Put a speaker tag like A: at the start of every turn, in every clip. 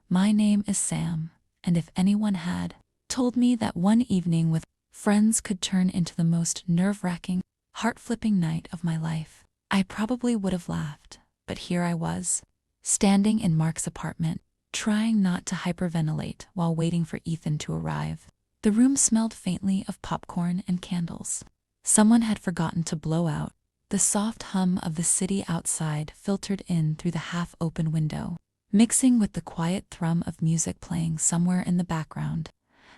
A: My name is Sam, and if anyone had told me that one evening with friends could turn into the most nerve-wracking, heart-flipping night of my life, I probably would have laughed. But here I was, standing in Mark's apartment, trying not to hyperventilate while waiting for Ethan to arrive. The room smelled faintly of popcorn and candles. Someone had forgotten to blow out. The soft hum of the city outside filtered in through the half-open window, mixing with the quiet thrum of music playing somewhere in the background.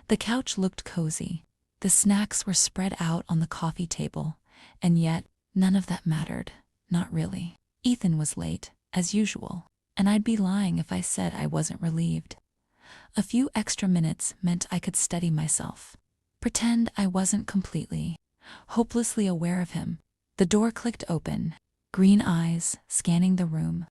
A: The couch looked cozy. The snacks were spread out on the coffee table, and yet none of that mattered. Not really. Ethan was late, as usual, and I'd be lying if I said I wasn't relieved. A few extra minutes meant I could steady myself, pretend I wasn't completely, hopelessly aware of him. The door clicked open, green eyes scanning the room,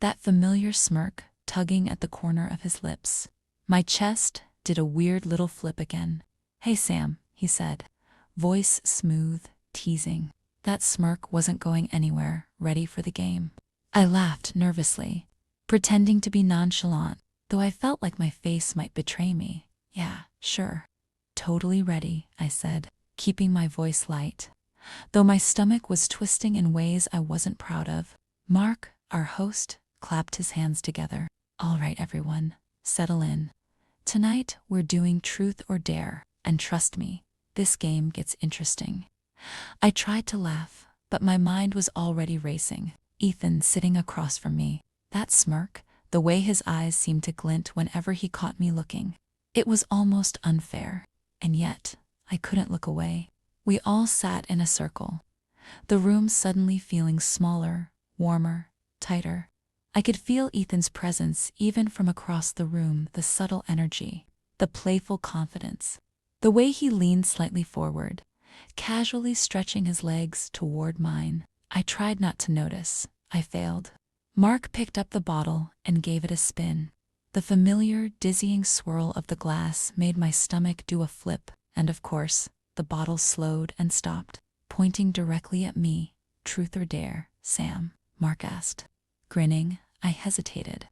A: that familiar smirk tugging at the corner of his lips. My chest did a weird little flip again. "Hey Sam," he said, voice smooth, teasing. That smirk wasn't going anywhere, ready for the game. I laughed nervously, pretending to be nonchalant, though I felt like my face might betray me. "Yeah, sure. Totally ready," I said, keeping my voice light, though my stomach was twisting in ways I wasn't proud of. Mark, our host, clapped his hands together. "All right, everyone, settle in. Tonight we're doing Truth or Dare, and trust me, this game gets interesting." I tried to laugh, but my mind was already racing. Ethan sitting across from me, that smirk, the way his eyes seemed to glint whenever he caught me looking. It was almost unfair, and yet I couldn't look away. We all sat in a circle, the room suddenly feeling smaller, warmer, tighter. I could feel Ethan's presence even from across the room, the subtle energy, the playful confidence, the way he leaned slightly forward, casually stretching his legs toward mine. I tried not to notice. I failed. Mark picked up the bottle and gave it a spin. The familiar, dizzying swirl of the glass made my stomach do a flip, and of course, the bottle slowed and stopped, pointing directly at me. "Truth or dare, Sam?" Mark asked. Grinning, I hesitated.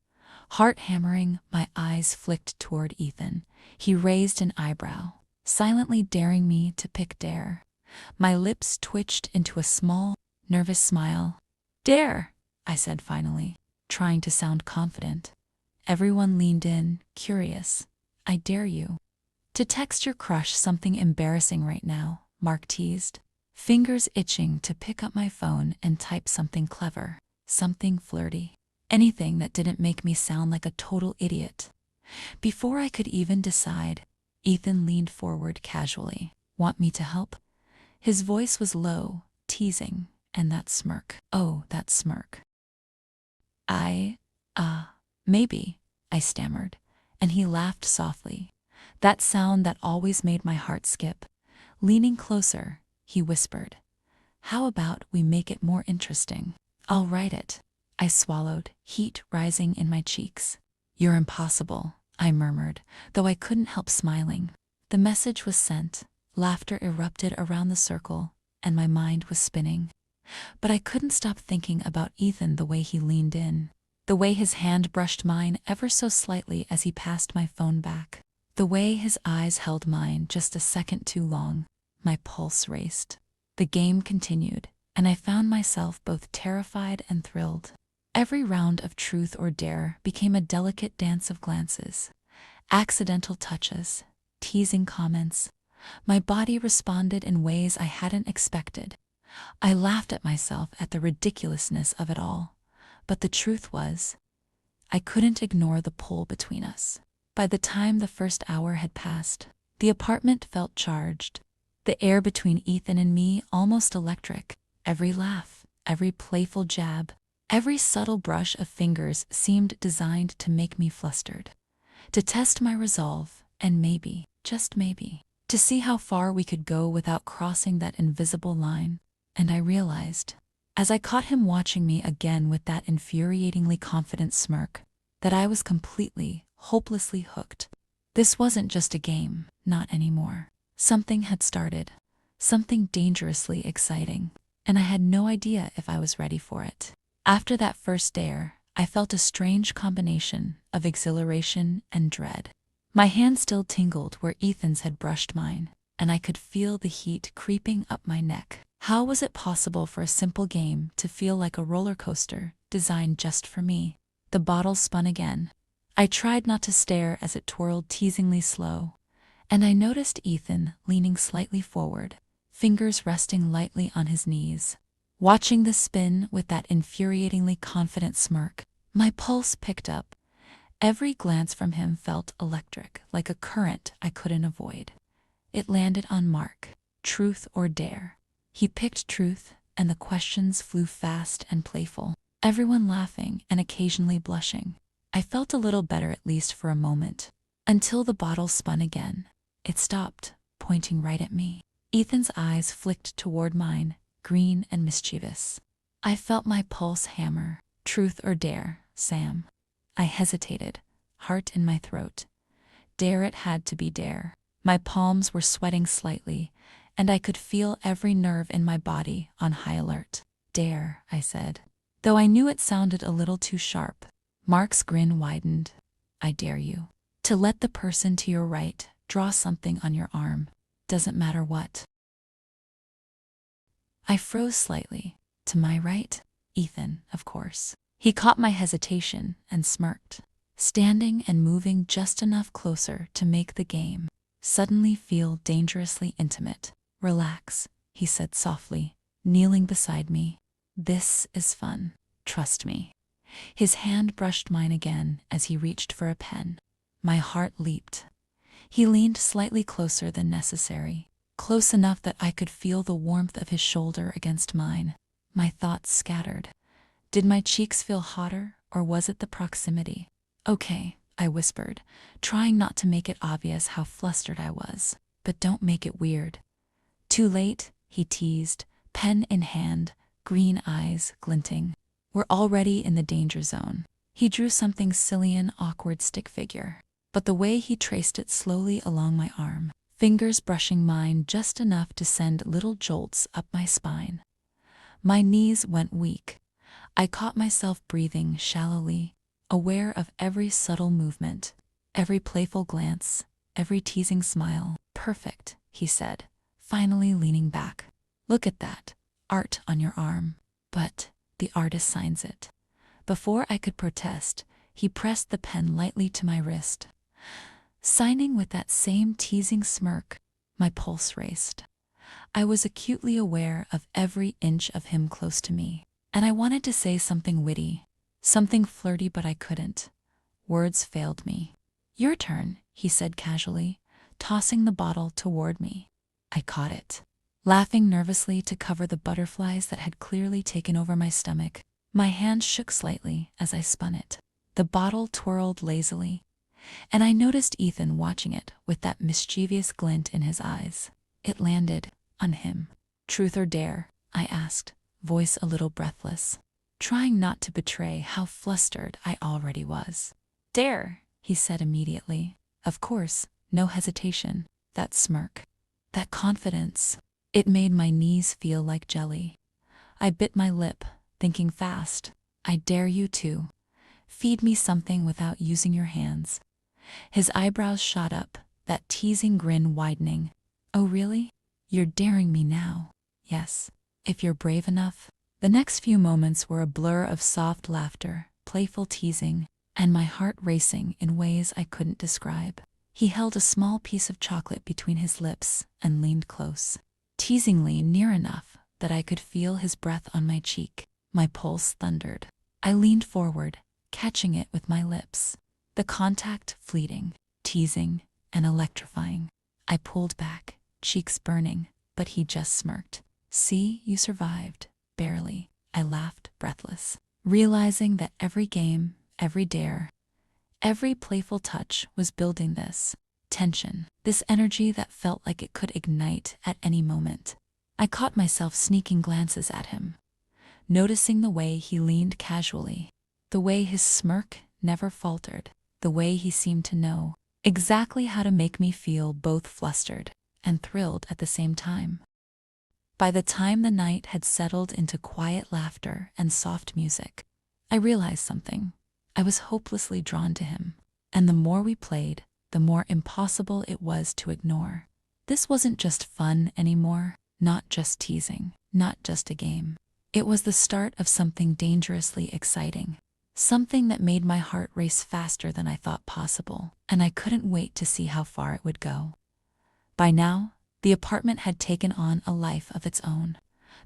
A: Heart hammering, my eyes flicked toward Ethan. He raised an eyebrow, silently daring me to pick dare. My lips twitched into a small, nervous smile. "Dare," I said finally, trying to sound confident. Everyone leaned in, curious. "I dare you to text your crush something embarrassing right now," Mark teased, fingers itching to pick up my phone and type something clever, something flirty, anything that didn't make me sound like a total idiot. Before I could even decide, Ethan leaned forward casually. "Want me to help?" His voice was low, teasing, and that smirk. Oh, that smirk. Maybe," I stammered, and he laughed softly, that sound that always made my heart skip. Leaning closer, he whispered, "How about we make it more interesting?" "I'll write it." I swallowed, heat rising in my cheeks. "You're impossible," I murmured, though I couldn't help smiling. The message was sent, laughter erupted around the circle, and my mind was spinning. But I couldn't stop thinking about Ethan, the way he leaned in, the way his hand brushed mine ever so slightly as he passed my phone back, the way his eyes held mine just a second too long. My pulse raced. The game continued, and I found myself both terrified and thrilled. Every round of Truth or Dare became a delicate dance of glances, accidental touches, teasing comments. My body responded in ways I hadn't expected. I laughed at myself at the ridiculousness of it all. But the truth was, I couldn't ignore the pull between us. By the time the first hour had passed, the apartment felt charged. The air between Ethan and me almost electric. Every laugh, every playful jab, every subtle brush of fingers seemed designed to make me flustered, to test my resolve, and maybe, just maybe, to see how far we could go without crossing that invisible line. And I realized, as I caught him watching me again with that infuriatingly confident smirk, that I was completely, hopelessly hooked. This wasn't just a game, not anymore. Something had started, something dangerously exciting, and I had no idea if I was ready for it. After that first dare, I felt a strange combination of exhilaration and dread. My hand still tingled where Ethan's had brushed mine, and I could feel the heat creeping up my neck. How was it possible for a simple game to feel like a roller coaster designed just for me? The bottle spun again. I tried not to stare as it twirled teasingly slow, and I noticed Ethan leaning slightly forward, fingers resting lightly on his knees. Watching the spin with that infuriatingly confident smirk, my pulse picked up. Every glance from him felt electric, like a current I couldn't avoid. It landed on Mark. Truth or dare? He picked truth, and the questions flew fast and playful, everyone laughing and occasionally blushing. I felt a little better, at least for a moment, until the bottle spun again. It stopped, pointing right at me. Ethan's eyes flicked toward mine, green and mischievous. I felt my pulse hammer. Truth or dare, Sam? I hesitated, heart in my throat. Dare, it had to be dare. My palms were sweating slightly, and I could feel every nerve in my body on high alert. Dare, I said, though I knew it sounded a little too sharp. Mark's grin widened. I dare you to let the person to your right draw something on your arm. Doesn't matter what. I froze slightly. To my right? Ethan, of course. He caught my hesitation and smirked, standing and moving just enough closer to make the game suddenly feel dangerously intimate. Relax, he said softly, kneeling beside me. This is fun. Trust me. His hand brushed mine again as he reached for a pen. My heart leaped. He leaned slightly closer than necessary, close enough that I could feel the warmth of his shoulder against mine. My thoughts scattered. Did my cheeks feel hotter, or was it the proximity? Okay, I whispered, trying not to make it obvious how flustered I was. But don't make it weird. Too late, he teased, pen in hand, green eyes glinting. We're already in the danger zone. He drew something silly, an awkward stick figure, but the way he traced it slowly along my arm, fingers brushing mine just enough to send little jolts up my spine. My knees went weak. I caught myself breathing shallowly, aware of every subtle movement, every playful glance, every teasing smile. Perfect, he said, finally leaning back. Look at that. Art on your arm. But the artist signs it. Before I could protest, he pressed the pen lightly to my wrist. Signing with that same teasing smirk, my pulse raced. I was acutely aware of every inch of him close to me, and I wanted to say something witty, something flirty, but I couldn't. Words failed me. Your turn, he said casually, tossing the bottle toward me. I caught it, laughing nervously to cover the butterflies that had clearly taken over my stomach. My hand shook slightly as I spun it. The bottle twirled lazily, and I noticed Ethan watching it with that mischievous glint in his eyes. It landed on him. Truth or dare? I asked, voice a little breathless, trying not to betray how flustered I already was. Dare, he said immediately. Of course, no hesitation. That smirk, that confidence, it made my knees feel like jelly. I bit my lip, thinking fast. I dare you to feed me something without using your hands. His eyebrows shot up, that teasing grin widening. Oh really? You're daring me now? Yes, if you're brave enough. The next few moments were a blur of soft laughter, playful teasing, and my heart racing in ways I couldn't describe. He held a small piece of chocolate between his lips and leaned close, teasingly near enough that I could feel his breath on my cheek. My pulse thundered. I leaned forward, catching it with my lips. The contact fleeting, teasing, and electrifying. I pulled back, cheeks burning, but he just smirked. See, you survived. Barely. I laughed, breathless, realizing that every game, every dare, every playful touch was building this tension, this energy that felt like it could ignite at any moment. I caught myself sneaking glances at him, noticing the way he leaned casually, the way his smirk never faltered, the way he seemed to know exactly how to make me feel both flustered and thrilled at the same time. By the time the night had settled into quiet laughter and soft music, I realized something. I was hopelessly drawn to him. And the more we played, the more impossible it was to ignore. This wasn't just fun anymore, not just teasing, not just a game. It was the start of something dangerously exciting. Something that made my heart race faster than I thought possible, and I couldn't wait to see how far it would go. By now, the apartment had taken on a life of its own.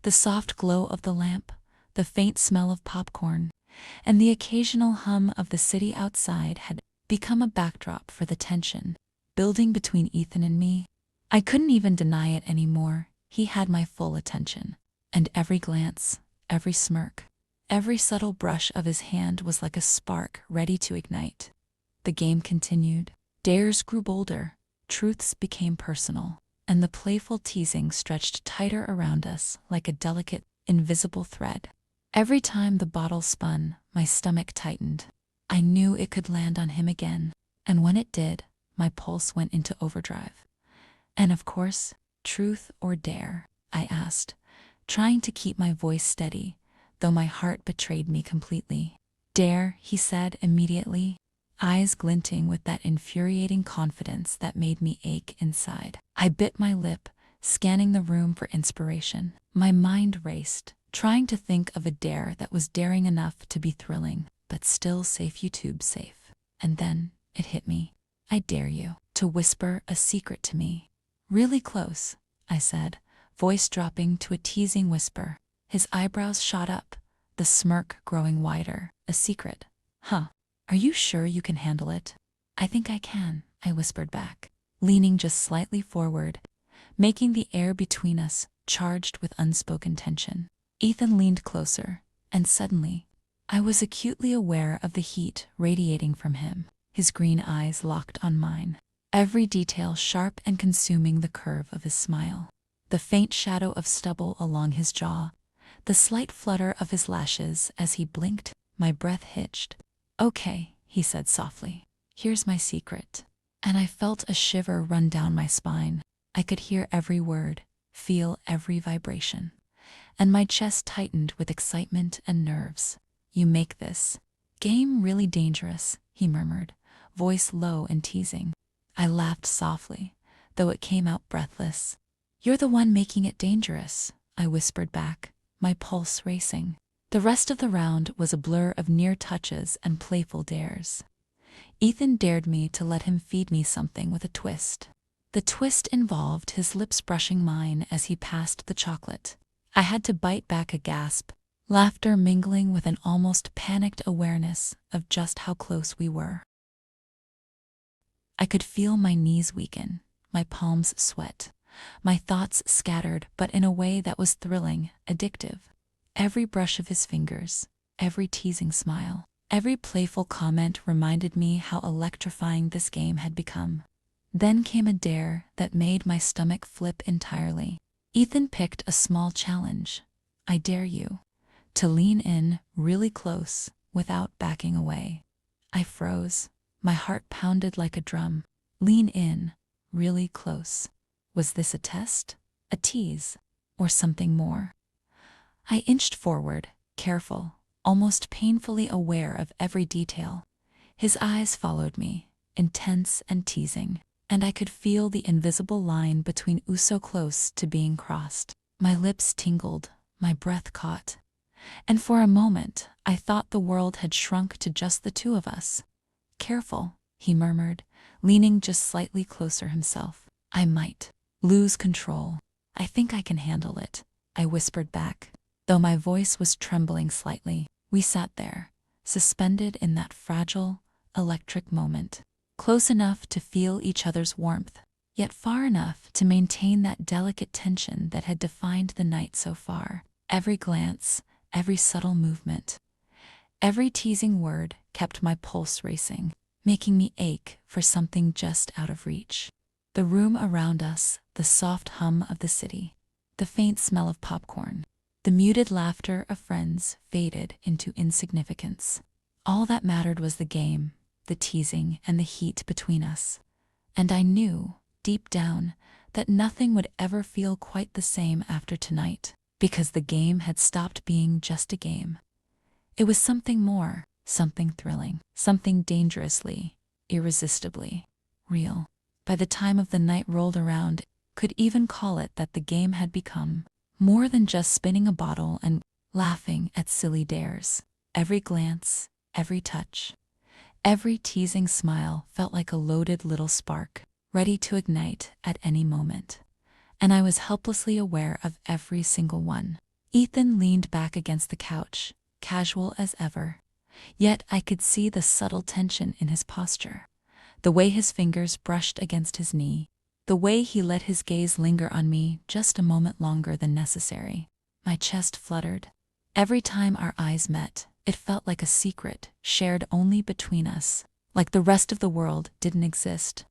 A: The soft glow of the lamp, the faint smell of popcorn, and the occasional hum of the city outside had become a backdrop for the tension building between Ethan and me. I couldn't even deny it anymore. He had my full attention, and every glance, every smirk, every subtle brush of his hand was like a spark ready to ignite. The game continued. Dares grew bolder, truths became personal, and the playful teasing stretched tighter around us like a delicate, invisible thread. Every time the bottle spun, my stomach tightened. I knew it could land on him again, and when it did, my pulse went into overdrive. And of course, truth or dare? I asked, trying to keep my voice steady, though my heart betrayed me completely. Dare, he said immediately, eyes glinting with that infuriating confidence that made me ache inside. I bit my lip, scanning the room for inspiration. My mind raced, trying to think of a dare that was daring enough to be thrilling, but still safe YouTube safe. And then it hit me. I dare you to whisper a secret to me. Really close, I said, voice dropping to a teasing whisper. His eyebrows shot up, the smirk growing wider. A secret? Huh. Are you sure you can handle it? I think I can, I whispered back, leaning just slightly forward, making the air between us charged with unspoken tension. Ethan leaned closer, and suddenly, I was acutely aware of the heat radiating from him, his green eyes locked on mine, every detail sharp and consuming the curve of his smile, the faint shadow of stubble along his jaw, the slight flutter of his lashes as he blinked. My breath hitched. Okay, he said softly, here's my secret. And I felt a shiver run down my spine. I could hear every word, feel every vibration, and my chest tightened with excitement and nerves. You make this game really dangerous, he murmured, voice low and teasing. I laughed softly, though it came out breathless. You're the one making it dangerous, I whispered back, my pulse racing. The rest of the round was a blur of near touches and playful dares. Ethan dared me to let him feed me something with a twist. The twist involved his lips brushing mine as he passed the chocolate. I had to bite back a gasp, laughter mingling with an almost panicked awareness of just how close we were. I could feel my knees weaken, my palms sweat, my thoughts scattered, but in a way that was thrilling, addictive. Every brush of his fingers, every teasing smile, every playful comment reminded me how electrifying this game had become. Then came a dare that made my stomach flip entirely. Ethan picked a small challenge. I dare you to lean in really close without backing away. I froze. My heart pounded like a drum. Lean in, really close. Was this a test, a tease, or something more? I inched forward, careful, almost painfully aware of every detail. His eyes followed me, intense and teasing, and I could feel the invisible line between so close to being crossed. My lips tingled, my breath caught, and for a moment I thought the world had shrunk to just the two of us. Careful, he murmured, leaning just slightly closer himself. I might lose control. I think I can handle it, I whispered back, though my voice was trembling slightly. We sat there, suspended in that fragile, electric moment, close enough to feel each other's warmth, yet far enough to maintain that delicate tension that had defined the night so far. Every glance, every subtle movement, every teasing word kept my pulse racing, making me ache for something just out of reach. The room around us, the soft hum of the city, the faint smell of popcorn, the muted laughter of friends faded into insignificance. All that mattered was the game, the teasing, and the heat between us. And I knew, deep down, that nothing would ever feel quite the same after tonight, because the game had stopped being just a game. It was something more, something thrilling, something dangerously, irresistibly real. By the time of the night rolled around, could even call it that the game had become more than just spinning a bottle and laughing at silly dares. Every glance, every touch, every teasing smile felt like a loaded little spark, ready to ignite at any moment. And I was helplessly aware of every single one. Ethan leaned back against the couch, casual as ever. Yet I could see the subtle tension in his posture. The way his fingers brushed against his knee. The way he let his gaze linger on me just a moment longer than necessary. My chest fluttered. Every time our eyes met, it felt like a secret shared only between us, like the rest of the world didn't exist.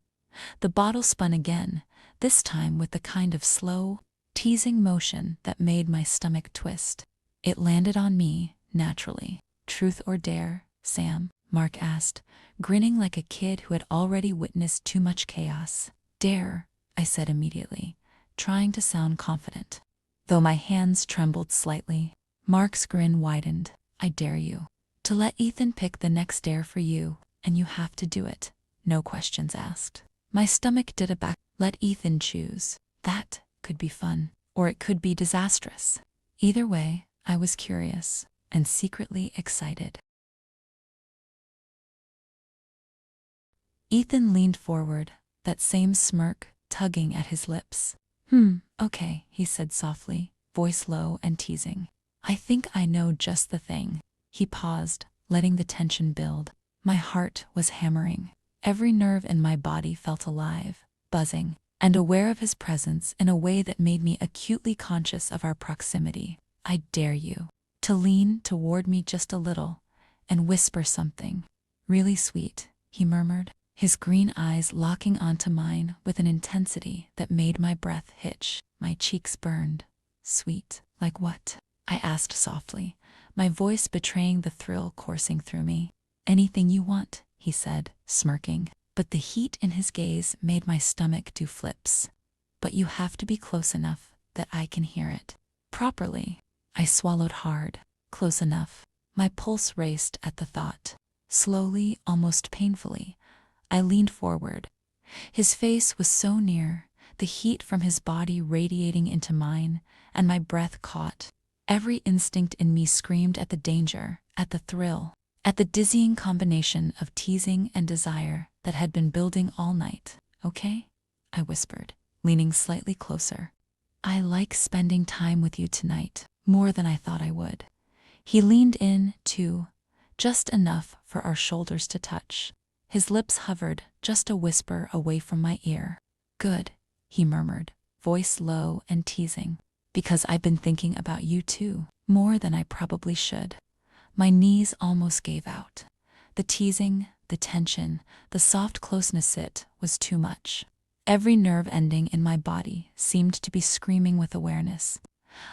A: The bottle spun again, this time with the kind of slow, teasing motion that made my stomach twist. It landed on me, naturally. Truth or dare, Sam? Mark asked, grinning like a kid who had already witnessed too much chaos. Dare, I said immediately, trying to sound confident. Though my hands trembled slightly, Mark's grin widened. I dare you to let Ethan pick the next dare for you, and you have to do it. No questions asked. My stomach did a back. Let Ethan choose. That could be fun, or it could be disastrous. Either way, I was curious and secretly excited. Ethan leaned forward, that same smirk tugging at his lips. Okay, he said softly, voice low and teasing. I think I know just the thing. He paused, letting the tension build. My heart was hammering. Every nerve in my body felt alive, buzzing, and aware of his presence in a way that made me acutely conscious of our proximity. I dare you to lean toward me just a little and whisper something. Really sweet, he murmured, his green eyes locking onto mine with an intensity that made my breath hitch. My cheeks burned. Sweet, like what? I asked softly, my voice betraying the thrill coursing through me. Anything you want, he said, smirking, but the heat in his gaze made my stomach do flips. But you have to be close enough that I can hear it properly. I swallowed hard. Close enough. My pulse raced at the thought. Slowly, almost painfully, I leaned forward. His face was so near, the heat from his body radiating into mine, and my breath caught. Every instinct in me screamed at the danger, at the thrill, at the dizzying combination of teasing and desire that had been building all night. Okay? I whispered, leaning slightly closer. I like spending time with you tonight, more than I thought I would. He leaned in, too, just enough for our shoulders to touch. His lips hovered just a whisper away from my ear. Good, he murmured, voice low and teasing. Because I've been thinking about you too, more than I probably should. My knees almost gave out. The teasing, the tension, the soft closeness, it was too much. Every nerve ending in my body seemed to be screaming with awareness.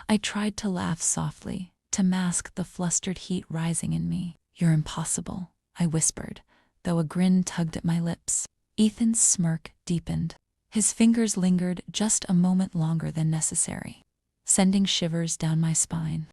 A: I tried to laugh softly, to mask the flustered heat rising in me. You're impossible, I whispered, though a grin tugged at my lips. Ethan's smirk deepened. His fingers lingered just a moment longer than necessary, sending shivers down my spine.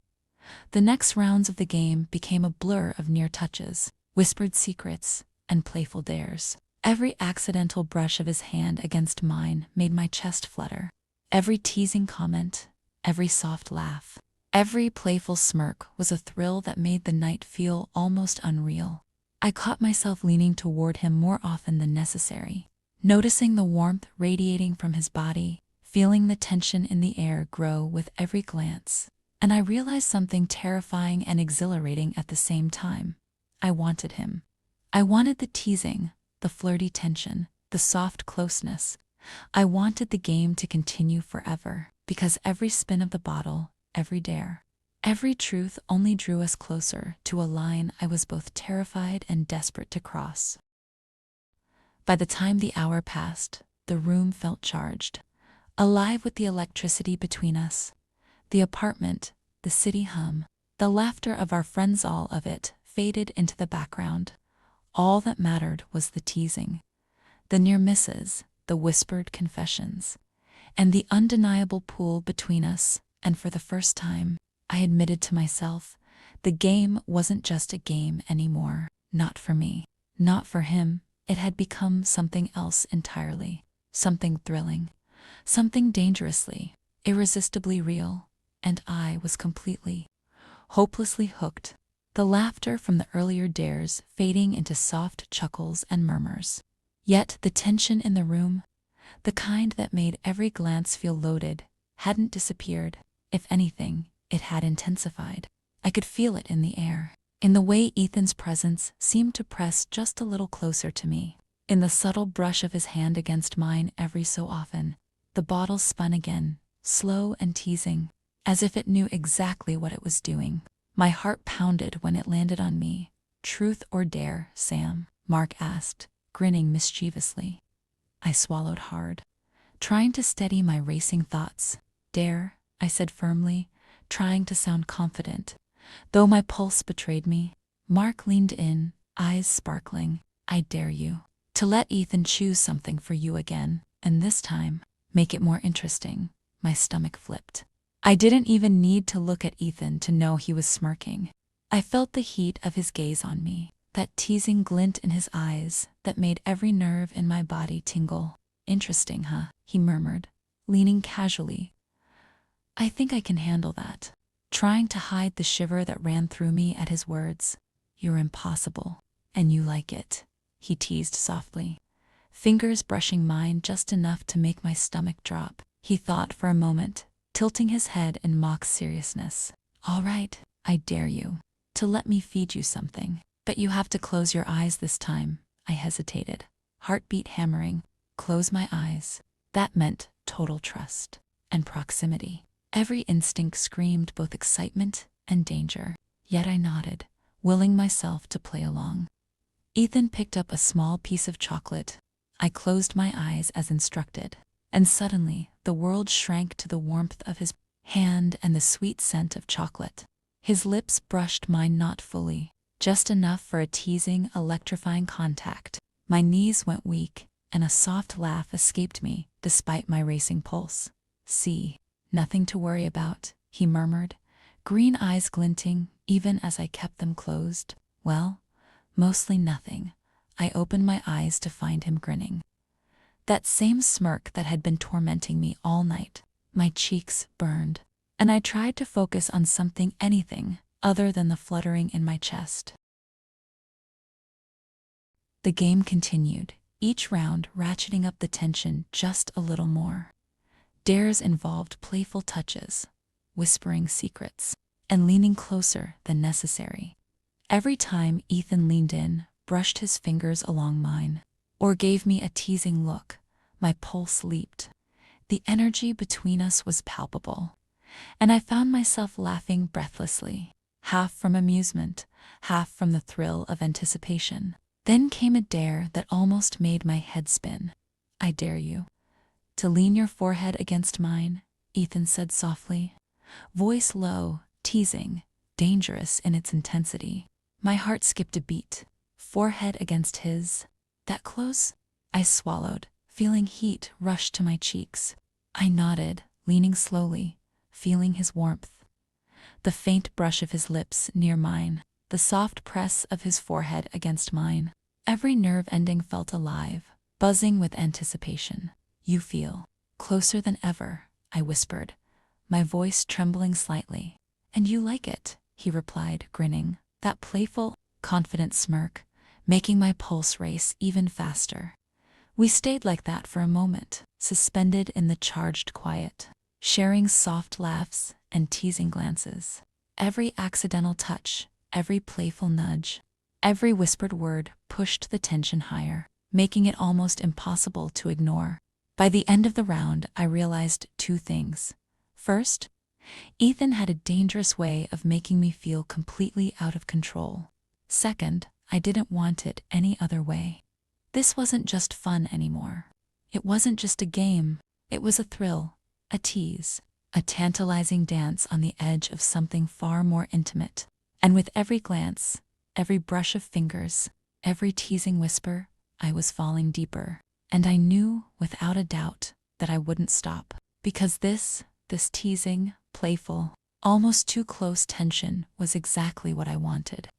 A: The next rounds of the game became a blur of near touches, whispered secrets, and playful dares. Every accidental brush of his hand against mine made my chest flutter. Every teasing comment, every soft laugh, every playful smirk was a thrill that made the night feel almost unreal. I caught myself leaning toward him more often than necessary, noticing the warmth radiating from his body, feeling the tension in the air grow with every glance. And I realized something terrifying and exhilarating at the same time. I wanted him. I wanted the teasing, the flirty tension, the soft closeness. I wanted the game to continue forever, because every spin of the bottle, every dare, every truth only drew us closer to a line I was both terrified and desperate to cross. By the time the hour passed, the room felt charged, alive with the electricity between us. The apartment, the city hum, the laughter of our friends, all of it faded into the background. All that mattered was the teasing, the near misses, the whispered confessions, and the undeniable pull between us. And for the first time, I admitted to myself The game wasn't just a game anymore. Not for me. Not for him. It had become something else entirely. Something thrilling. Something dangerously, irresistibly real. And I was completely, hopelessly hooked. The laughter from the earlier dares fading into soft chuckles and murmurs. Yet the tension in the room, the kind that made every glance feel loaded, hadn't disappeared. If anything, it had intensified. I could feel it in the air, in the way Ethan's presence seemed to press just a little closer to me, in the subtle brush of his hand against mine every so often. The bottle spun again, slow and teasing, as if it knew exactly what it was doing. My heart pounded when it landed on me. "Truth or dare, Sam?" Mark asked, grinning mischievously. I swallowed hard, trying to steady my racing thoughts. "Dare," I said firmly, trying to sound confident, though my pulse betrayed me. Mark leaned in, eyes sparkling. "I dare you to let Ethan choose something for you again, and this time, make it more interesting." My stomach flipped. I didn't even need to look at Ethan to know he was smirking. I felt the heat of his gaze on me, that teasing glint in his eyes that made every nerve in my body tingle. "Interesting, huh?" he murmured, leaning casually. "I think I can handle that," trying to hide the shiver that ran through me at his words. "You're impossible, and you like it," he teased softly, fingers brushing mine just enough to make my stomach drop. He thought for a moment, tilting his head in mock seriousness. "All right, I dare you to let me feed you something. But you have to close your eyes this time." I hesitated, heartbeat hammering. Close my eyes. That meant total trust and proximity. Every instinct screamed both excitement and danger. Yet I nodded, willing myself to play along. Ethan picked up a small piece of chocolate. I closed my eyes as instructed, and suddenly the world shrank to the warmth of his hand and the sweet scent of chocolate. His lips brushed mine not fully, just enough for a teasing, electrifying contact. My knees went weak, and a soft laugh escaped me despite my racing pulse. "See, nothing to worry about," he murmured, green eyes glinting even as I kept them closed. "Well, mostly nothing." I opened my eyes to find him grinning. That same smirk that had been tormenting me all night. My cheeks burned, and I tried to focus on anything other than the fluttering in my chest. The game continued, each round ratcheting up the tension just a little more. Dares involved playful touches, whispering secrets, and leaning closer than necessary. Every time Ethan leaned in, brushed his fingers along mine, or gave me a teasing look, my pulse leaped. The energy between us was palpable, and I found myself laughing breathlessly, half from amusement, half from the thrill of anticipation. Then came a dare that almost made my head spin. "I dare you to lean your forehead against mine," Ethan said softly, voice low, teasing, dangerous in its intensity. My heart skipped a beat. Forehead against his. That close? I swallowed, feeling heat rush to my cheeks. I nodded, leaning slowly, feeling his warmth. The faint brush of his lips near mine, the soft press of his forehead against mine. Every nerve ending felt alive, buzzing with anticipation. "You feel closer than ever," I whispered, my voice trembling slightly. "And you like it," he replied, grinning, that playful, confident smirk, making my pulse race even faster. We stayed like that for a moment, suspended in the charged quiet, sharing soft laughs and teasing glances. Every accidental touch, every playful nudge, every whispered word pushed the tension higher, making it almost impossible to ignore. By the end of the round, I realized two things. First, Ethan had a dangerous way of making me feel completely out of control. Second, I didn't want it any other way. This wasn't just fun anymore. It wasn't just a game. It was a thrill, a tease, a tantalizing dance on the edge of something far more intimate. And with every glance, every brush of fingers, every teasing whisper, I was falling deeper. And I knew, without a doubt, that I wouldn't stop. Because this teasing, playful, Almost too close tension was exactly what I wanted.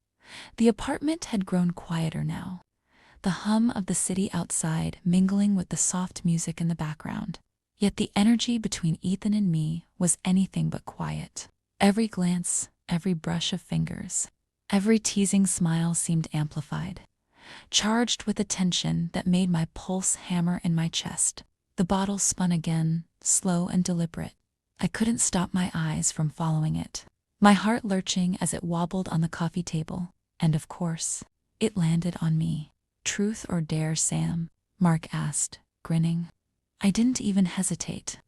A: The apartment had grown quieter now, the hum of the city outside mingling with the soft music in the background. Yet the energy between Ethan and me was anything but quiet. Every glance, every brush of fingers, every teasing smile seemed amplified, charged with a tension that made my pulse hammer in my chest. The bottle spun again, slow and deliberate. I couldn't stop my eyes from following it, my heart lurching as it wobbled on the coffee table. And of course, it landed on me. "Truth or dare, Sam?" Mark asked, grinning. I didn't even hesitate.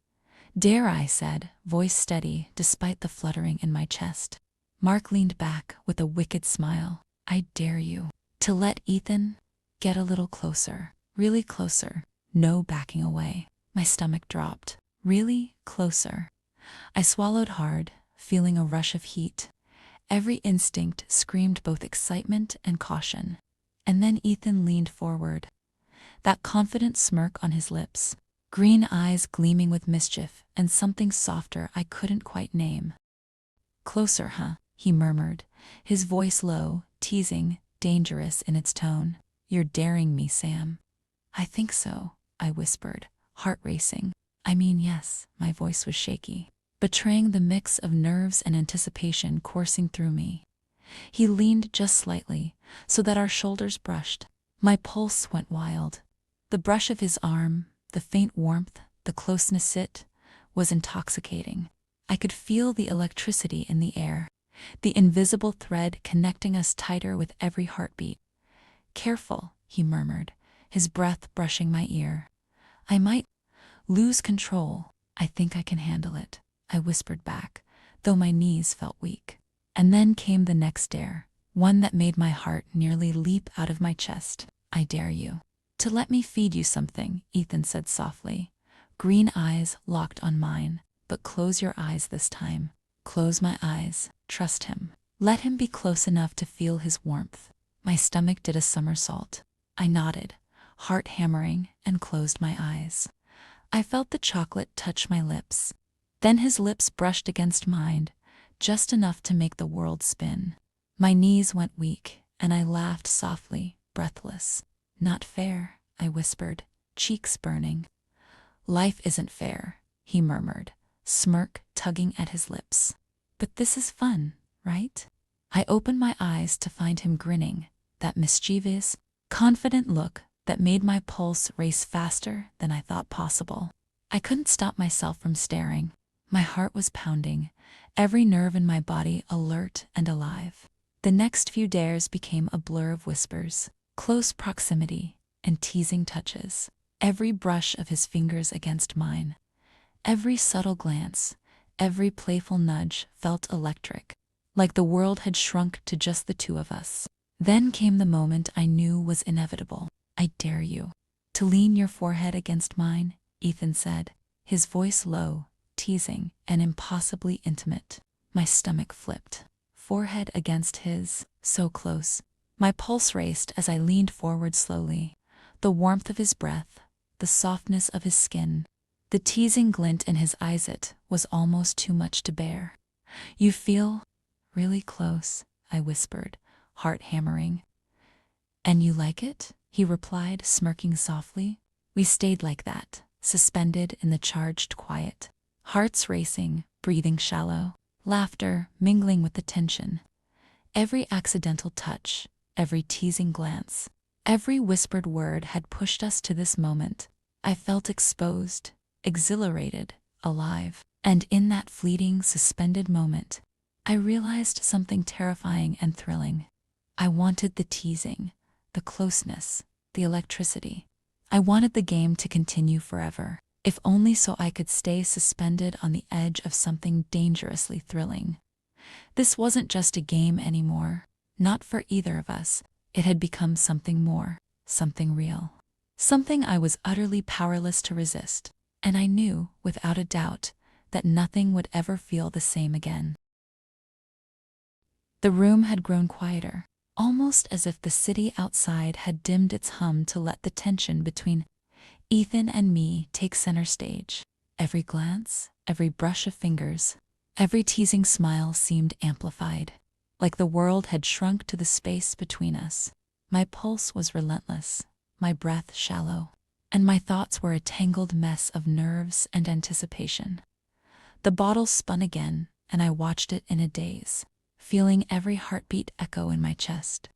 A: "Dare," I said, voice steady despite the fluttering in my chest. Mark leaned back with a wicked smile. "I dare you to let Ethan get a little closer, really closer, no backing away." My stomach dropped. Really closer. I swallowed hard, feeling a rush of heat. Every instinct screamed both excitement and caution. And then Ethan leaned forward, that confident smirk on his lips, green eyes gleaming with mischief and something softer I couldn't quite name. "Closer, huh?" he murmured, his voice low, teasing, dangerous in its tone. "You're daring me, Sam." "I think so," I whispered, heart racing. "I mean, yes." My voice was shaky, betraying the mix of nerves and anticipation coursing through me. He leaned just slightly, so that our shoulders brushed. My pulse went wild. The brush of his arm, the faint warmth, the closeness, it was intoxicating. I could feel the electricity in the air, the invisible thread connecting us tighter with every heartbeat. "Careful," he murmured, his breath brushing my ear. "I might lose control." "I think I can handle it," I whispered back, though my knees felt weak. And then came the next dare, one that made my heart nearly leap out of my chest. "I dare you to let me feed you something," Ethan said softly, green eyes locked on mine. "But close your eyes this time." Close my eyes. Trust him. Let him be close enough to feel his warmth. My stomach did a somersault. I nodded, heart hammering, and closed my eyes. I felt the chocolate touch my lips. Then his lips brushed against mine, just enough to make the world spin. My knees went weak, and I laughed softly, breathless. "Not fair," I whispered, cheeks burning. "Life isn't fair," he murmured, smirk tugging at his lips. "But this is fun, right?" I opened my eyes to find him grinning, that mischievous, confident look that made my pulse race faster than I thought possible. I couldn't stop myself from staring. My heart was pounding, every nerve in my body alert and alive. The next few dares became a blur of whispers, close proximity, and teasing touches. Every brush of his fingers against mine, every subtle glance, every playful nudge felt electric, like the world had shrunk to just the two of us. Then came the moment I knew was inevitable. "I dare you to lean your forehead against mine," Ethan said, his voice low, teasing, and impossibly intimate. My stomach flipped. Forehead against his, so close. My pulse raced as I leaned forward slowly. The warmth of his breath, the softness of his skin, the teasing glint in his eyes, it was almost too much to bear. "You feel really close," I whispered, heart hammering. "And you like it?" he replied, smirking softly. We stayed like that, suspended in the charged quiet, hearts racing, breathing shallow, laughter mingling with the tension. Every accidental touch, every teasing glance, every whispered word had pushed us to this moment. I felt exposed, exhilarated, alive. And in that fleeting, suspended moment, I realized something terrifying and thrilling. I wanted the teasing, the closeness, the electricity. I wanted the game to continue forever, if only so I could stay suspended on the edge of something dangerously thrilling. This wasn't just a game anymore, not for either of us. It had become something more, something real, something I was utterly powerless to resist, and I knew, without a doubt, that nothing would ever feel the same again. The room had grown quieter, almost as if the city outside had dimmed its hum to let the tension between Ethan and me take center stage. Every glance, every brush of fingers, Every teasing smile seemed amplified, like the world had shrunk to the space between us. My pulse was relentless, my breath shallow, and my thoughts were a tangled mess of nerves and anticipation. The bottle spun again, and I watched it in a daze, feeling every heartbeat echo in my chest.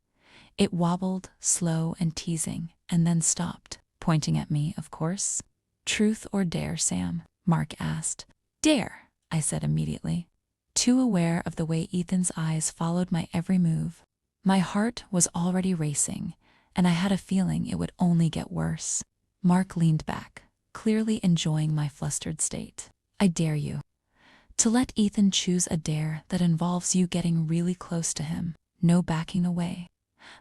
A: It wobbled, slow and teasing, and then stopped, pointing at me, of course. "Truth or dare, Sam?" Mark asked. "Dare," I said immediately, too aware of the way Ethan's eyes followed my every move. My heart was already racing, and I had a feeling it would only get worse. Mark leaned back, clearly enjoying my flustered state. "I dare you to let Ethan choose a dare that involves you getting really close to him, no backing away."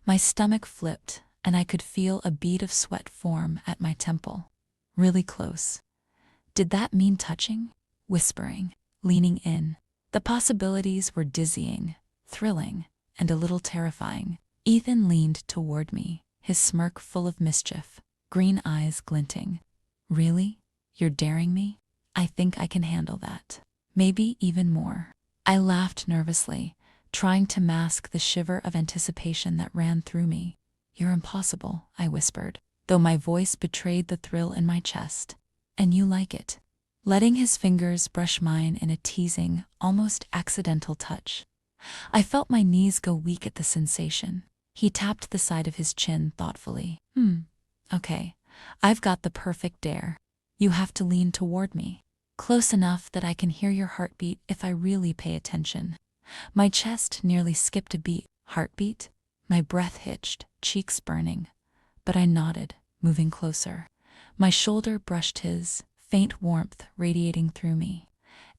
A: My stomach flipped, and I could feel a bead of sweat form at my temple. Really close. Did that mean touching? Whispering? Leaning in? The possibilities were dizzying, thrilling, and a little terrifying. Ethan leaned toward me, his smirk full of mischief, green eyes glinting. "Really? You're daring me? I think I can handle that. Maybe even more." I laughed nervously, trying to mask the shiver of anticipation that ran through me. "You're impossible," I whispered, though my voice betrayed the thrill in my chest. "And you like it." Letting his fingers brush mine in a teasing, almost accidental touch. I felt my knees go weak at the sensation. He tapped the side of his chin thoughtfully. Okay, I've got the perfect dare. You have to lean toward me, close enough that I can hear your heartbeat if I really pay attention." My chest nearly skipped a beat. Heartbeat? My breath hitched, cheeks burning. But I nodded, moving closer. My shoulder brushed his, faint warmth radiating through me.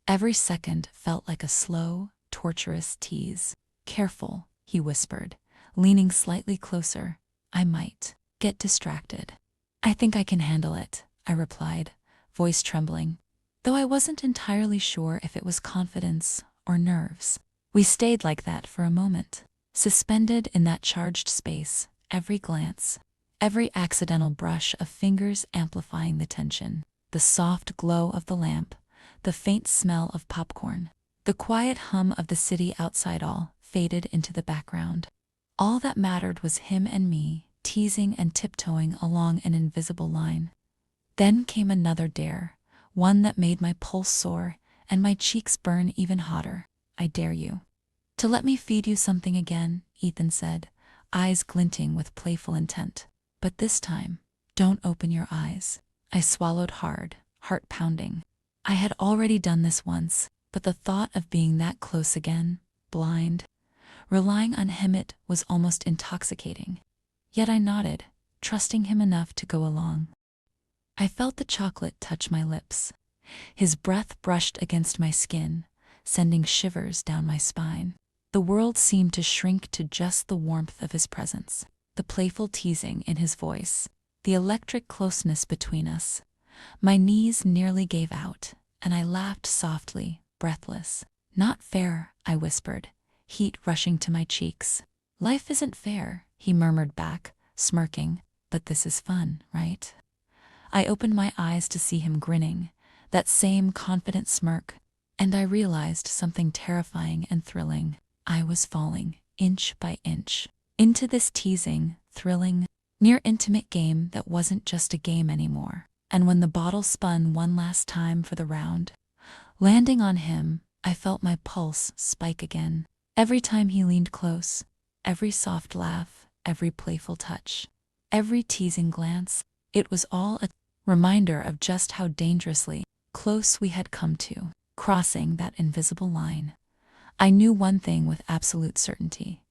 A: Every second felt like a slow, torturous tease. "Careful," he whispered, leaning slightly closer. "I might get distracted." "I think I can handle it," I replied, voice trembling, though I wasn't entirely sure if it was confidence or nerves. We stayed like that for a moment, suspended in that charged space, every glance, every accidental brush of fingers amplifying the tension. The soft glow of the lamp, the faint smell of popcorn, the quiet hum of the city outside all faded into the background. All that mattered was him and me, teasing and tiptoeing along an invisible line. Then came another dare, one that made my pulse soar and my cheeks burn even hotter. "I dare you to let me feed you something again," Ethan said, eyes glinting with playful intent. "But this time, don't open your eyes." I swallowed hard, heart pounding. I had already done this once, but the thought of being that close again, blind, relying on him, it was almost intoxicating. Yet I nodded, trusting him enough to go along. I felt the chocolate touch my lips. His breath brushed against my skin, sending shivers down my spine. The world seemed to shrink to just the warmth of his presence, the playful teasing in his voice, the electric closeness between us. My knees nearly gave out, and I laughed softly, breathless. "Not fair," I whispered, heat rushing to my cheeks. "Life isn't fair," he murmured back, smirking, "but this is fun, right?" I opened my eyes to see him grinning, that same confident smirk, and I realized something terrifying and thrilling. I was falling, inch by inch, into this teasing, thrilling, near-intimate game that wasn't just a game anymore. And when the bottle spun one last time for the round, landing on him, I felt my pulse spike again. Every time he leaned close, every soft laugh, every playful touch, every teasing glance, it was all a reminder of just how dangerously close we had come to crossing that invisible line. I knew one thing with absolute certainty.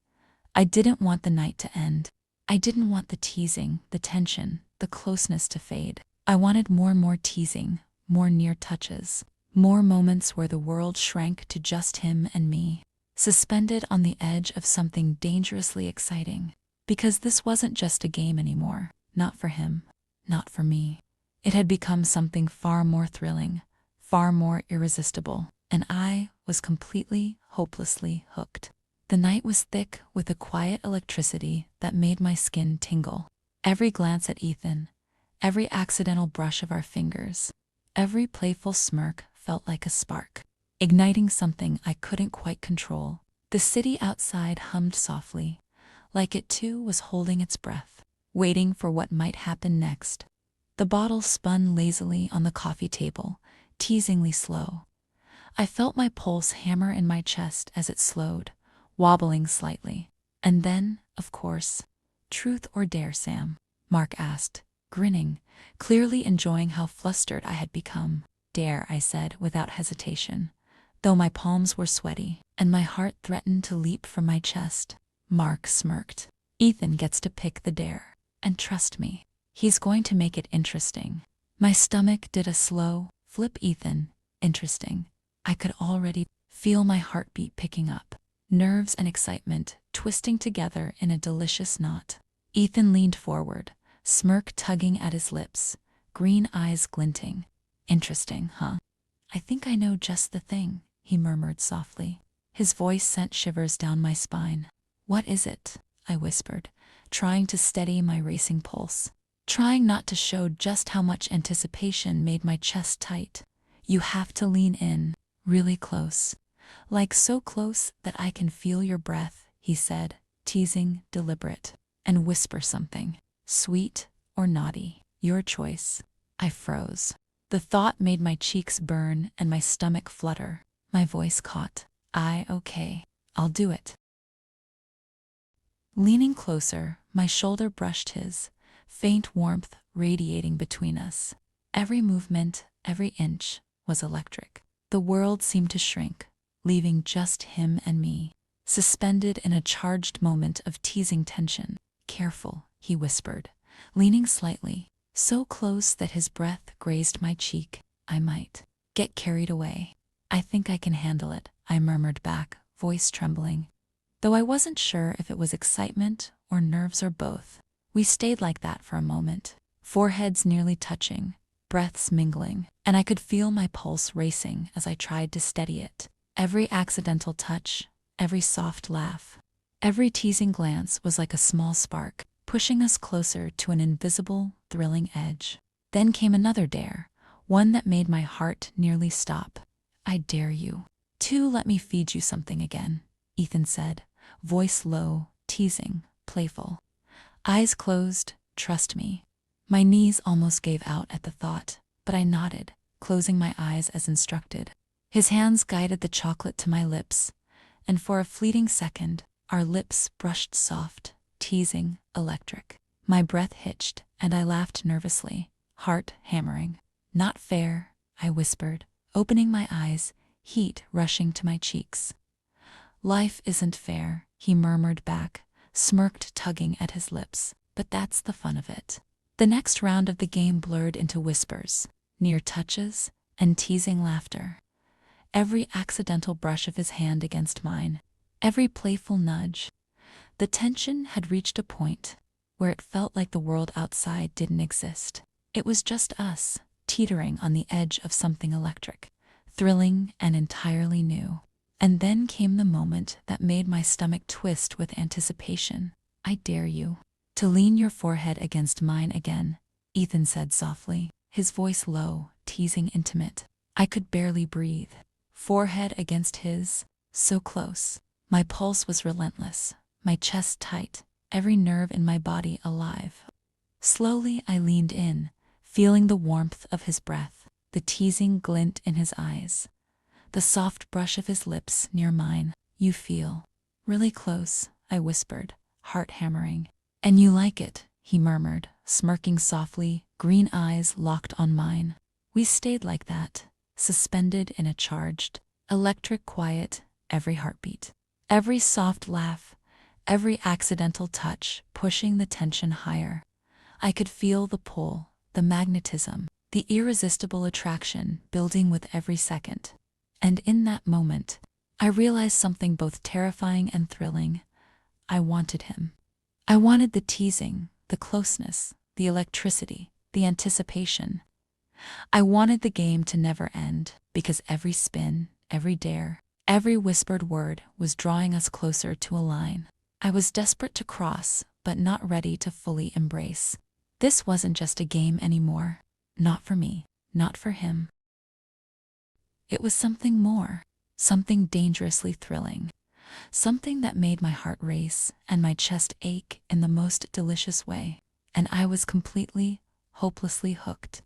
A: I didn't want the night to end. I didn't want the teasing, the tension, the closeness to fade. I wanted more and more teasing, more near touches, more moments where the world shrank to just him and me, suspended on the edge of something dangerously exciting. Because this wasn't just a game anymore, not for him, not for me. It had become something far more thrilling, far more irresistible, and I was completely, hopelessly hooked. The night was thick with a quiet electricity that made my skin tingle. Every glance at Ethan, every accidental brush of our fingers, every playful smirk felt like a spark. igniting something I couldn't quite control. The city outside hummed softly, like it too was holding its breath, waiting for what might happen next. The bottle spun lazily on the coffee table, teasingly slow. I felt my pulse hammer in my chest as it slowed, wobbling slightly. And then, of course, truth or dare, Sam? Mark asked, grinning, clearly enjoying how flustered I had become. Dare, I said without hesitation, though my palms were sweaty and my heart threatened to leap from my chest. Mark smirked. Ethan gets to pick the dare. And trust me, he's going to make it interesting. My stomach did a slow flip. Ethan, interesting. I could already feel my heartbeat picking up, nerves and excitement twisting together in a delicious knot. Ethan leaned forward, smirk tugging at his lips, green eyes glinting. Interesting, huh? I think I know just the thing, he murmured softly. His voice sent shivers down my spine. What is it? I whispered, trying to steady my racing pulse, trying not to show just how much anticipation made my chest tight. You have to lean in, really close, like so close that I can feel your breath, he said, teasing, deliberate, and whisper something, sweet or naughty, your choice. I froze. The thought made my cheeks burn and my stomach flutter. My voice caught. Okay, I'll do it. Leaning closer, my shoulder brushed his, faint warmth radiating between us. Every movement, every inch, was electric. The world seemed to shrink, leaving just him and me, suspended in a charged moment of teasing tension. Careful, he whispered, leaning slightly, so close that his breath grazed my cheek. I might get carried away. I think I can handle it, I murmured back, voice trembling, though I wasn't sure if it was excitement or nerves or both. We stayed like that for a moment, foreheads nearly touching, breaths mingling, and I could feel my pulse racing as I tried to steady it. Every accidental touch, every soft laugh, every teasing glance was like a small spark, pushing us closer to an invisible, thrilling edge. Then came another dare, one that made my heart nearly stop. I dare you to let me feed you something again, Ethan said, voice low, teasing, playful. Eyes closed, trust me. My knees almost gave out at the thought, but I nodded, closing my eyes as instructed. His hands guided the chocolate to my lips, and for a fleeting second, our lips brushed soft, teasing, electric. My breath hitched, and I laughed nervously, heart hammering. Not fair, I whispered, opening my eyes, heat rushing to my cheeks. Life isn't fair, he murmured back, smirked tugging at his lips, but that's the fun of it. The next round of the game blurred into whispers, near touches, and teasing laughter. Every accidental brush of his hand against mine, every playful nudge. The tension had reached a point where it felt like the world outside didn't exist. It was just us, teetering on the edge of something electric, thrilling and entirely new. And then came the moment that made my stomach twist with anticipation. I dare you to lean your forehead against mine again, Ethan said softly, his voice low, teasing, intimate. I could barely breathe. Forehead against his, so close. My pulse was relentless, my chest tight, every nerve in my body alive. Slowly I leaned in, feeling the warmth of his breath, the teasing glint in his eyes, the soft brush of his lips near mine. You feel really close, I whispered, heart hammering. And you like it, he murmured, smirking softly, green eyes locked on mine. We stayed like that, suspended in a charged, electric quiet, every heartbeat, every soft laugh, every accidental touch pushing the tension higher. I could feel the pull, the magnetism, the irresistible attraction building with every second. And in that moment, I realized something both terrifying and thrilling. I wanted him. I wanted the teasing, the closeness, the electricity, the anticipation. I wanted the game to never end, because every spin, every dare, every whispered word was drawing us closer to a line I was desperate to cross, but not ready to fully embrace. This wasn't just a game anymore. Not for me, not for him. It was something more. something dangerously thrilling, something that made my heart race and my chest ache in the most delicious way. And I was completely, hopelessly hooked.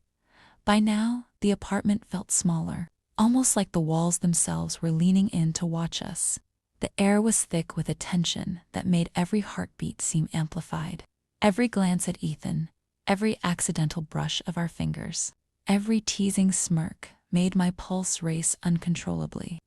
A: By now, the apartment felt smaller, almost like the walls themselves were leaning in to watch us. The air was thick with a tension that made every heartbeat seem amplified. Every glance at Ethan, every accidental brush of our fingers, every teasing smirk made my pulse race uncontrollably.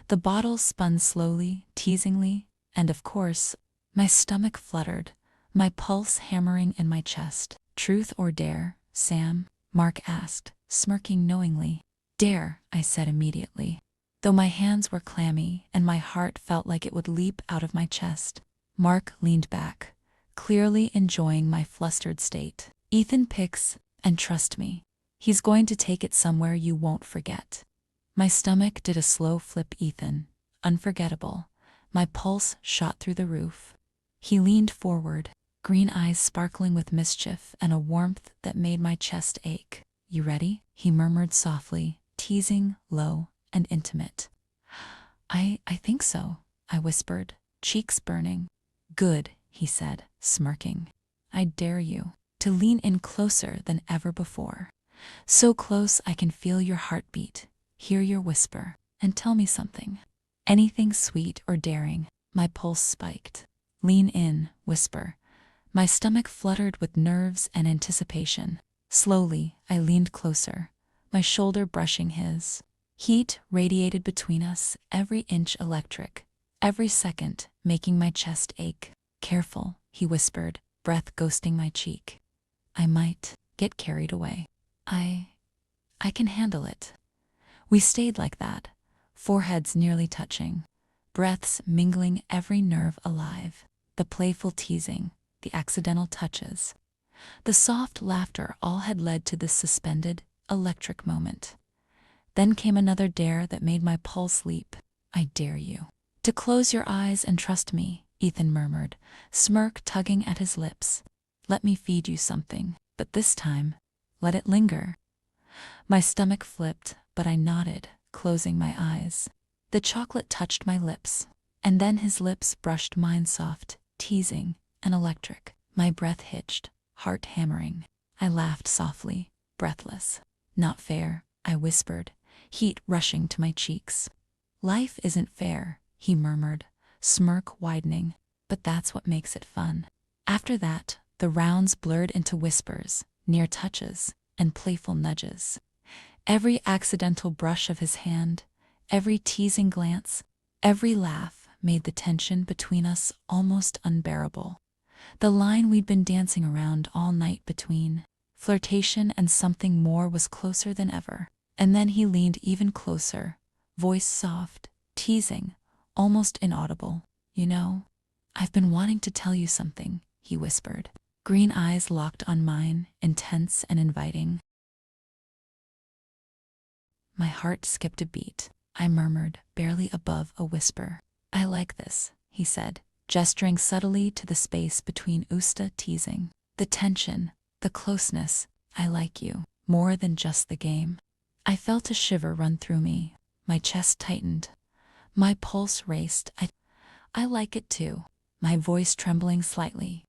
A: The bottle spun slowly, teasingly, and of course, my stomach fluttered, my pulse hammering in my chest. "Truth or dare, Sam?" Mark asked, smirking knowingly. "Dare," I said immediately, though my hands were clammy and my heart felt like it would leap out of my chest. Mark leaned back, clearly enjoying my flustered state. "Ethan picks, and trust me, he's going to take it somewhere you won't forget." My stomach did a slow flip. Ethan, unforgettable. My pulse shot through the roof. He leaned forward, green eyes sparkling with mischief and a warmth that made my chest ache. "You ready?" he murmured softly, teasing, low, and intimate. I think so," I whispered, cheeks burning. "Good," he said, smirking. "I dare you to lean in closer than ever before. So close I can feel your heartbeat, hear your whisper, and tell me something. Anything sweet or daring." My pulse spiked. "Lean in, whisper." My stomach fluttered with nerves and anticipation. Slowly, I leaned closer, my shoulder brushing his. Heat radiated between us, every inch electric, every second making my chest ache. "Careful," he whispered, breath ghosting my cheek. "I might get carried away." I can handle it." We stayed like that, foreheads nearly touching, breaths mingling, every nerve alive. The playful teasing, the accidental touches, the soft laughter all had led to this suspended, electric moment. Then came another dare that made my pulse leap. "I dare you to close your eyes and trust me," Ethan murmured, smirk tugging at his lips. "Let me feed you something, but this time, let it linger." My stomach flipped, but I nodded, closing my eyes. The chocolate touched my lips, and then his lips brushed mine, soft, teasing, and electric. My breath hitched, heart hammering. I laughed softly, breathless. "Not fair," I whispered, heat rushing to my cheeks. "Life isn't fair," he murmured, smirk widening, "but that's what makes it fun." After that, the rounds blurred into whispers, near touches, and playful nudges. Every accidental brush of his hand, every teasing glance, every laugh made the tension between us almost unbearable. The line we'd been dancing around all night between flirtation and something more was closer than ever. And then he leaned even closer, voice soft, teasing, almost inaudible. "You know, I've been wanting to tell you something," he whispered. Green eyes locked on mine, intense and inviting. My heart skipped a beat. I murmured, barely above a whisper. "I like this," he said, gesturing subtly to the space between Usta teasing. "The tension, the closeness. I like you, more than just the game." I felt a shiver run through me. My chest tightened. My pulse raced. I like it too, my voice trembling slightly,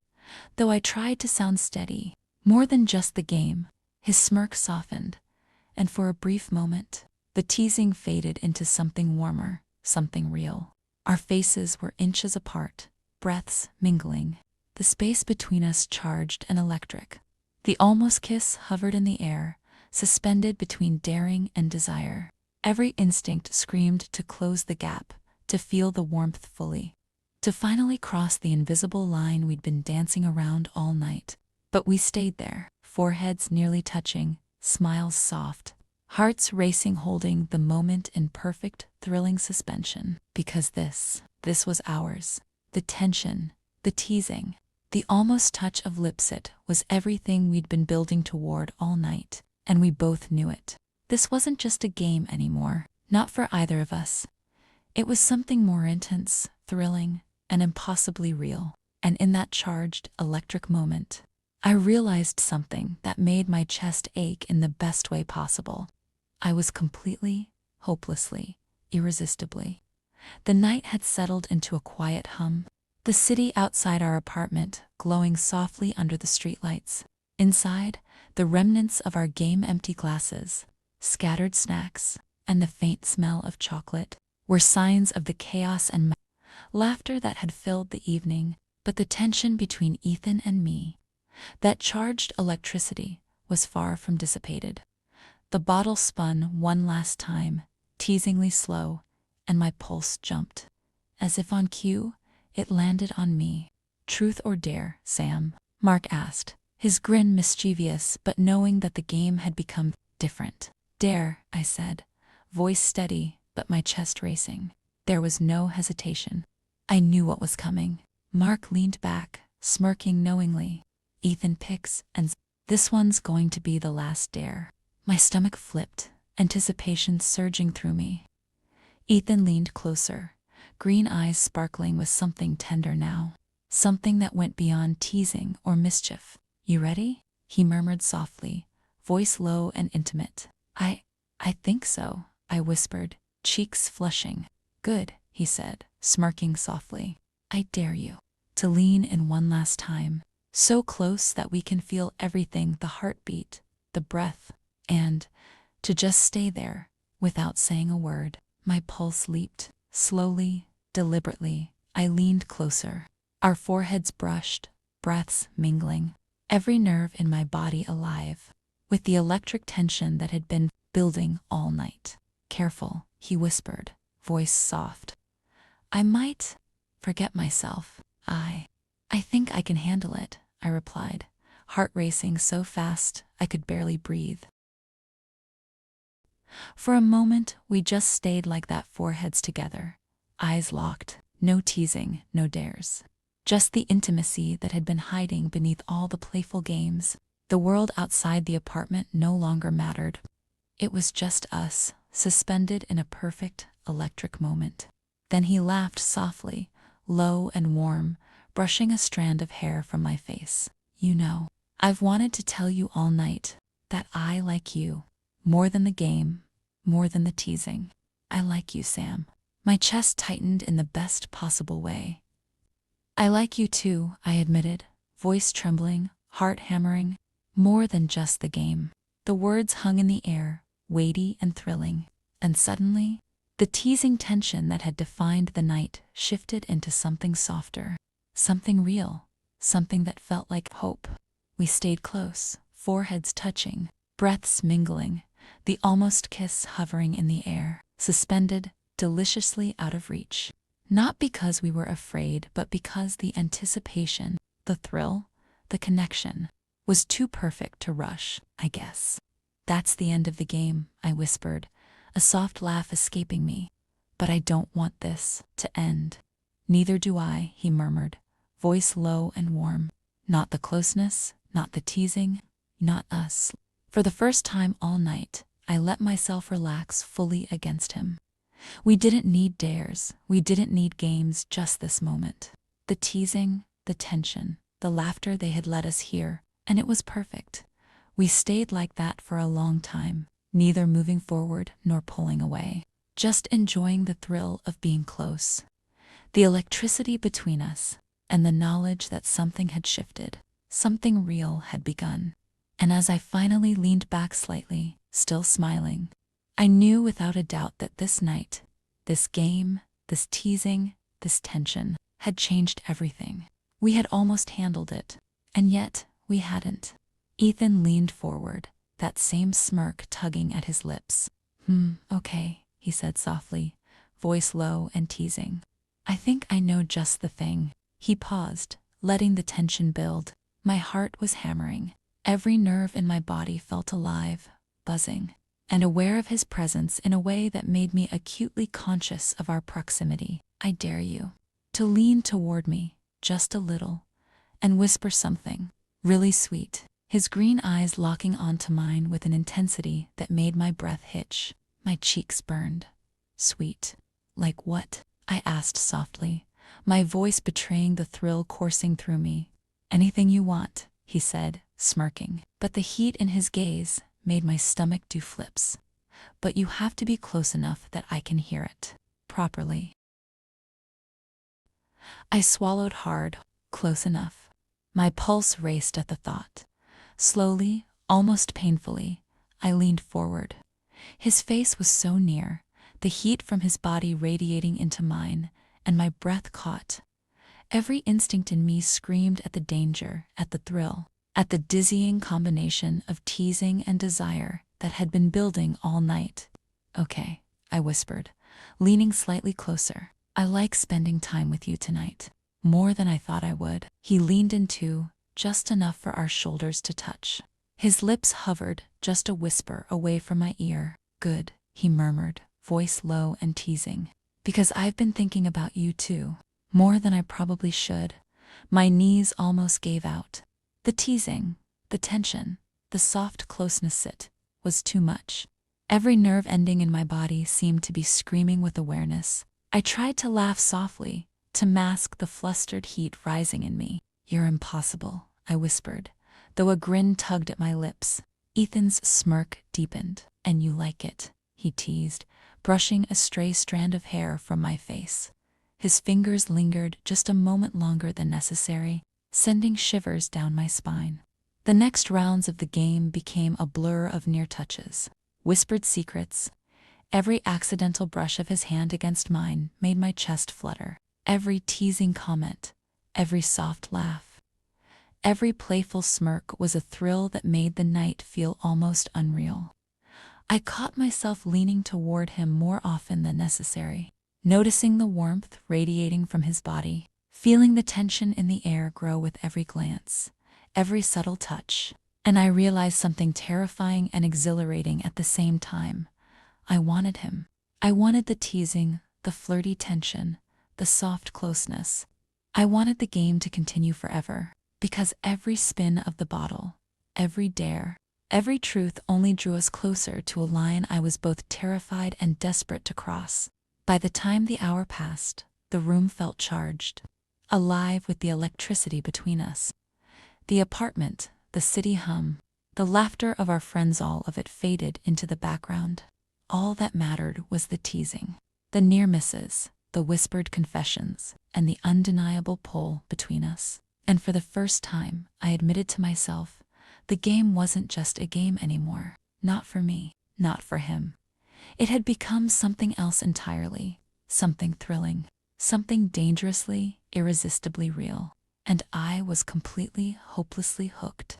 A: though I tried to sound steady. "More than just the game." His smirk softened, and for a brief moment, the teasing faded into something warmer, something real. Our faces were inches apart, breaths mingling, the space between us charged and electric. The almost kiss hovered in the air, suspended between daring and desire. Every instinct screamed to close the gap, to feel the warmth fully, to finally cross the invisible line we'd been dancing around all night. But we stayed there, foreheads nearly touching, smiles soft, hearts racing, holding the moment in perfect, thrilling suspension. Because this was ours. The tension, the teasing, the almost touch of lipsit was everything we'd been building toward all night, and we both knew it. This wasn't just a game anymore, not for either of us. It was something more intense, thrilling, and impossibly real. And in that charged, electric moment, I realized something that made my chest ache in the best way possible. I was completely, hopelessly, irresistibly. The night had settled into a quiet hum. The city outside our apartment glowing softly under the streetlights. Inside, the remnants of our game, empty glasses, scattered snacks, and the faint smell of chocolate were signs of the chaos and laughter that had filled the evening. But the tension between Ethan and me, that charged electricity, was far from dissipated. The bottle spun one last time, teasingly slow, and my pulse jumped. As if on cue, it landed on me. "Truth or dare, Sam?" Mark asked, his grin mischievous but knowing that the game had become different. "Dare," I said, voice steady but my chest racing. There was no hesitation. I knew what was coming. Mark leaned back, smirking knowingly. "Ethan picks, and this one's going to be the last dare." My stomach flipped, anticipation surging through me. Ethan leaned closer, green eyes sparkling with something tender now. Something that went beyond teasing or mischief. "You ready?" he murmured softly, voice low and intimate. I think so," I whispered, cheeks flushing. "Good," he said, smirking softly. "I dare you to lean in one last time, so close that we can feel everything, the heartbeat, the breath, and to just stay there without saying a word." My pulse leaped. Slowly, deliberately, I leaned closer. Our foreheads brushed, breaths mingling, every nerve in my body alive with the electric tension that had been building all night. "Careful," he whispered, voice soft. "I might forget myself." I think I can handle it," I replied, heart racing so fast I could barely breathe. For a moment, we just stayed like that, foreheads together, eyes locked, no teasing, no dares. Just the intimacy that had been hiding beneath all the playful games. The world outside the apartment no longer mattered. It was just us, suspended in a perfect, electric moment. Then he laughed softly, low and warm, brushing a strand of hair from my face. "You know, I've wanted to tell you all night that I like you. More than the game, more than the teasing. I like you, Sam." My chest tightened in the best possible way. "I like you too," I admitted, voice trembling, heart hammering. "More than just the game." The words hung in the air, weighty and thrilling, and suddenly, the teasing tension that had defined the night shifted into something softer, something real, something that felt like hope. We stayed close, foreheads touching, breaths mingling, the almost kiss hovering in the air, suspended, deliciously out of reach. Not because we were afraid, but because the anticipation, the thrill, the connection, was too perfect to rush, I guess. "That's the end of the game," I whispered, a soft laugh escaping me. "But I don't want this to end." "Neither do I," he murmured, voice low and warm. "Not the closeness, not the teasing, not us." For the first time all night, I let myself relax fully against him. We didn't need dares, we didn't need games, just this moment. The teasing, the tension, the laughter, they had led us here, and it was perfect. We stayed like that for a long time, neither moving forward nor pulling away, just enjoying the thrill of being close, the electricity between us, and the knowledge that something had shifted, something real had begun. And as I finally leaned back slightly, still smiling, I knew without a doubt that this night, this game, this teasing, this tension, had changed everything. We had almost handled it, and yet we hadn't. Ethan leaned forward, that same smirk tugging at his lips. Okay," he said softly, voice low and teasing. "I think I know just the thing." He paused, letting the tension build. My heart was hammering. Every nerve in my body felt alive, buzzing, and aware of his presence in a way that made me acutely conscious of our proximity. "I dare you to lean toward me, just a little, and whisper something really sweet." His green eyes locking onto mine with an intensity that made my breath hitch. My cheeks burned. "Sweet? Like what?" I asked softly, my voice betraying the thrill coursing through me. "Anything you want," he said, smirking. But the heat in his gaze made my stomach do flips. but you have to be close enough that I can hear it properly. I swallowed hard. Close enough. My pulse raced at the thought. Slowly, almost painfully, I leaned forward. His face was so near, the heat from his body radiating into mine, and my breath caught. Every instinct in me screamed at the danger, at the thrill, at the dizzying combination of teasing and desire that had been building all night. "Okay," I whispered, leaning slightly closer. "I like spending time with you tonight. More than I thought I would." He leaned in too, just enough for our shoulders to touch. His lips hovered, just a whisper away from my ear. "Good," he murmured, voice low and teasing. "Because I've been thinking about you too. More than I probably should." My knees almost gave out. The teasing, the tension, the soft closeness was too much. Every nerve ending in my body seemed to be screaming with awareness. I tried to laugh softly, to mask the flustered heat rising in me. "You're impossible," I whispered, though a grin tugged at my lips. Ethan's smirk deepened. "And you like it," he teased, brushing a stray strand of hair from my face. His fingers lingered just a moment longer than necessary, sending shivers down my spine. The next rounds of the game became a blur of near touches, whispered secrets. Every accidental brush of his hand against mine made my chest flutter. Every teasing comment, every soft laugh, every playful smirk was a thrill that made the night feel almost unreal. I caught myself leaning toward him more often than necessary, noticing the warmth radiating from his body, feeling the tension in the air grow with every glance, every subtle touch. And I realized something terrifying and exhilarating at the same time. I wanted him. I wanted the teasing, the flirty tension, the soft closeness. I wanted the game to continue forever, because every spin of the bottle, every dare, every truth only drew us closer to a line I was both terrified and desperate to cross. By the time the hour passed, the room felt charged, alive with the electricity between us. The apartment, the city hum, the laughter of our friends, all of it faded into the background. All that mattered was the teasing, the near misses, the whispered confessions, and the undeniable pull between us. And for the first time, I admitted to myself, the game wasn't just a game anymore. Not for me, not for him. It had become something else entirely, something thrilling, something dangerously, irresistibly real. And I was completely, hopelessly hooked.